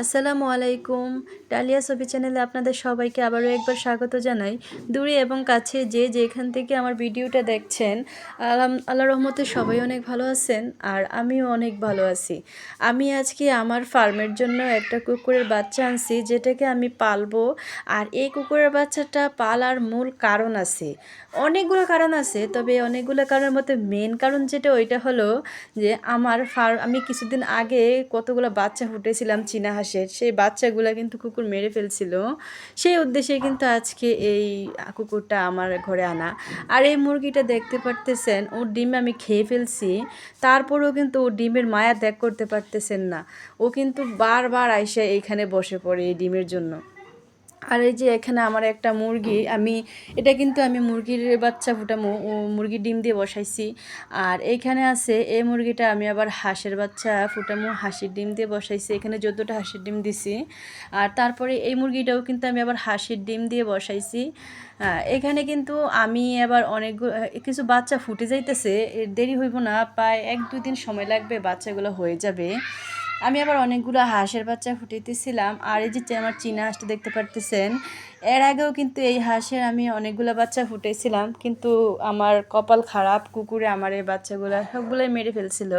আসসালামু আলাইকুম। ডালিয়া ছবি চ্যানেলে আপনাদের সবাইকে আবারও একবার স্বাগত জানাই। দূরে এবং কাছে যে যেখান থেকে আমার ভিডিওটা দেখছেন, আল্লাহর রহমতে সবাই অনেক ভালো আছেন আর আমিও অনেক ভালো আছি। আমি আজকে আমার ফার্মের জন্য একটা কুকুরের বাচ্চা আনছি, যেটাকে আমি পালবো। আর এই কুকুরের বাচ্চাটা পালার মূল কারণ আছে, অনেকগুলো কারণ আছে, তবে অনেকগুলো কারণের মধ্যে মেন কারণ যেটা ওইটা হলো যে আমি কিছুদিন আগে কতগুলো বাচ্চা ফুটেছিলাম চীনা হাঁসের, সেই বাচ্চাগুলো কিন্তু কুকুর মেরে ফেলছিল। সেই উদ্দেশ্যে কিন্তু আজকে এই কুকুরটা আমার ঘরে আনা। আর এই মুরগিটা দেখতে পারতেছেন, ওর ডিম আমি খেয়ে ফেলছি, তারপরেও কিন্তু ও ডিমের মায়া ত্যাগ করতে পারতেছেন না। ও কিন্তু বারবার আইসা এইখানে বসে পড়ে এই ডিমের জন্য। আর এই যে এখানে আমার একটা মুরগি, এটা কিন্তু আমি মুরগির বাচ্চা ফুটামো, ও মুরগির ডিম দিয়ে বসাইছি। আর এইখানে আছে এই মুরগিটা আমি আবার হাঁসের বাচ্চা ফুটামো, হাঁসের ডিম দিয়ে বসাইছি। এখানে 14টা হাঁসের ডিম দিছি। আর তারপরে এই মুরগিটাও কিন্তু আমি আবার হাঁসের ডিম দিয়ে বসাইছি। এখানে কিন্তু আমি আবার কিছু বাচ্চা ফুটে যাইতেছে, দেরি হইব না, প্রায় 1-2 দিন সময় লাগবে, বাচ্চাগুলো হয়ে যাবে। আমি আবার অনেকগুলো হাঁসের বাচ্চা ফুটাইতেছিলাম। আর এই যে আমার চীনা হাঁসটা দেখতে পারতেছেন, এর আগেও কিন্তু এই হাঁসের আমি অনেকগুলো বাচ্চা ফুটাইছিলাম, কিন্তু আমার কপাল খারাপ, কুকুরে আমার এই বাচ্চাগুলো সবগুলোই মেরে ফেলছিল।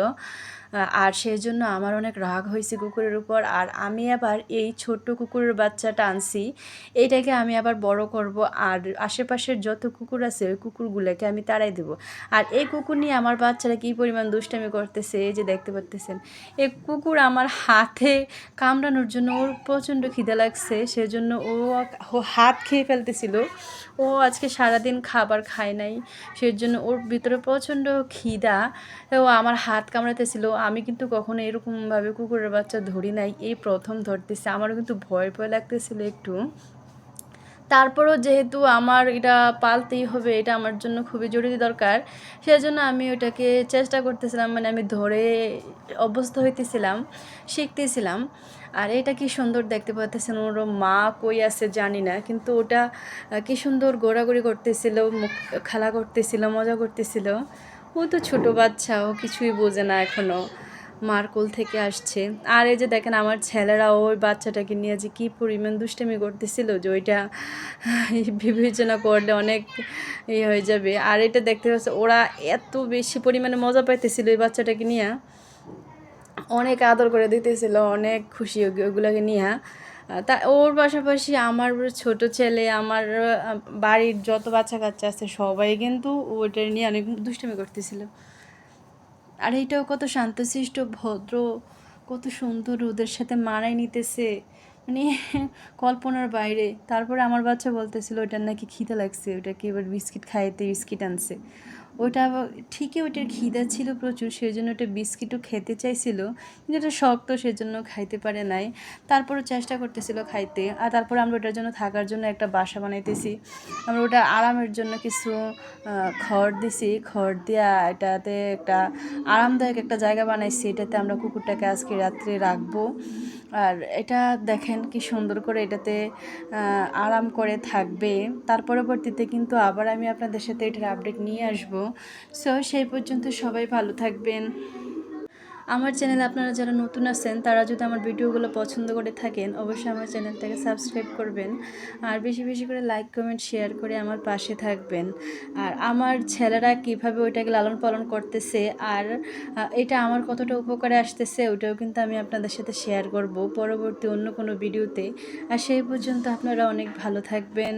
আর সেই জন্য আমার অনেক রাগ হয়েছে কুকুরের উপর। আর আমি আবার এই ছোট্ট কুকুরের বাচ্চাটা আনছি, এইটাকে আমি আবার বড় করব, আর আশেপাশের যত কুকুর আছে ওই কুকুরগুলোকে আমি তাড়াই দেবো। আর এই কুকুর নিয়ে আমার বাচ্চারা কী পরিমাণ দুষ্টামি করতেছে, এই যে দেখতে পারতেছেন। এই কুকুর আমার হাতে কামড়ানোর জন্য ওর প্রচণ্ড খিদে লাগছে, সেজন্য ও হাত খেয়ে ফেলতেছিল। ও আজকে সারাদিন খাবার খায় নাই, সেজন্য ওর ভিতরে প্রচণ্ড খিদা, ও আমার হাত কামড়াতেছিল। আমি কিন্তু কখনো এরকমভাবে কুকুরের বাচ্চা ধরি নাই, এই প্রথম ধরতেছে। আমারও কিন্তু ভয় ভয় লাগতেছিল একটু। তারপরও যেহেতু আমার এটা পালতেই হবে, এটা আমার জন্য খুবই জরুরি দরকার, সেজন্য আমি ওটাকে চেষ্টা করতেছিলাম, মানে আমি ধরে অভ্যস্ত হইতেছিলাম, শিখতেছিলাম। আর এটা কি সুন্দর দেখতে পাচ্ছেন, ওর মা কই আছে জানি না, কিন্তু ওটা কি সুন্দর ঘোরাঘুরি করতেছিল, খেলা করতেছিল, মজা করতেছিল। ও তো ছোটো বাচ্চা, ও কিছুই বোঝে না এখনও, মার কোল থেকে আসছে। আর এই যে দেখেন আমার ছেলেরা ওই বাচ্চাটাকে নিয়ে যে কী পরিমাণ দুষ্টামি করতেছিল, যে ওইটা বিবেচনা করলে অনেক হয়ে যাবে। আর এটা দেখতে পাচ্ছে ওরা এত বেশি পরিমাণে মজা পাইতেছিল এই বাচ্চাটাকে নিয়ে, অনেক আদর করে দিতেছিল, অনেক খুশি ওগুলোকে নিয়ে। তা ওর পাশাপাশি আমার ছোট ছেলে, আমার বাড়ির যত বাচ্চা কাচ্চা আছে সবাই কিন্তু ওইটা নিয়ে অনেক দুষ্টামি করতেছিল। আর এইটাও কত শান্তশিষ্ট, ভদ্র, কত সুন্দর, ওদের সাথে মানায় নিতেছে, মানে কল্পনার বাইরে। তারপরে আমার বাচ্চা বলতেছিল ওটার নাকি খিদে লাগছে, ওটাকে এবার বিস্কিট খাইতে বিস্কিট আনছে। ওটা আবার ঠিকই ওইটার খিদা ছিল প্রচুর, সেই জন্য ওটা বিস্কিটও খেতে চাইছিল, কিন্তু এটা শক্ত, সেজন্য খাইতে পারে নাই। তারপরে চেষ্টা করতেছিল খাইতে। আর তারপরে আমরা ওটার জন্য থাকার জন্য একটা বাসা বানাইতেছি। আমরা ওটা আরামের জন্য কিছু খড় দিছি, খড় দিয়া এটাতে একটা আরামদায়ক একটা জায়গা বানাইছি, এটাতে আমরা কুকুরটাকে আজকে রাত্রে রাখবো। আর এটা দেখেন কি সুন্দর করে এটাতে আরাম করে থাকবে। তার পরবর্তীতে কিন্তু আবার আমি আপনাদের সাথে এটার আপডেট নিয়ে আসবো। সো সেই পর্যন্ত সবাই ভালো থাকবেন। আমার চ্যানেলে আপনারা যারা নতুন আছেন, তারা যদি আমার ভিডিওগুলো পছন্দ করে থাকেন, অবশ্যই আমার চ্যানেলটাকে সাবস্ক্রাইব করবেন। আর বেশি বেশি করে লাইক কমেন্ট শেয়ার করে আমার পাশে থাকবেন। আর আমার ছেলেরা কীভাবে ওইটাকে লালন পালন করতেছে, আর এটা আমার কতটা উপকারে আসতেছে, ওটাও কিন্তু আমি আপনাদের সাথে শেয়ার করব পরবর্তী অন্য কোনো ভিডিওতে। আর সেই পর্যন্ত আপনারা অনেক ভালো থাকবেন।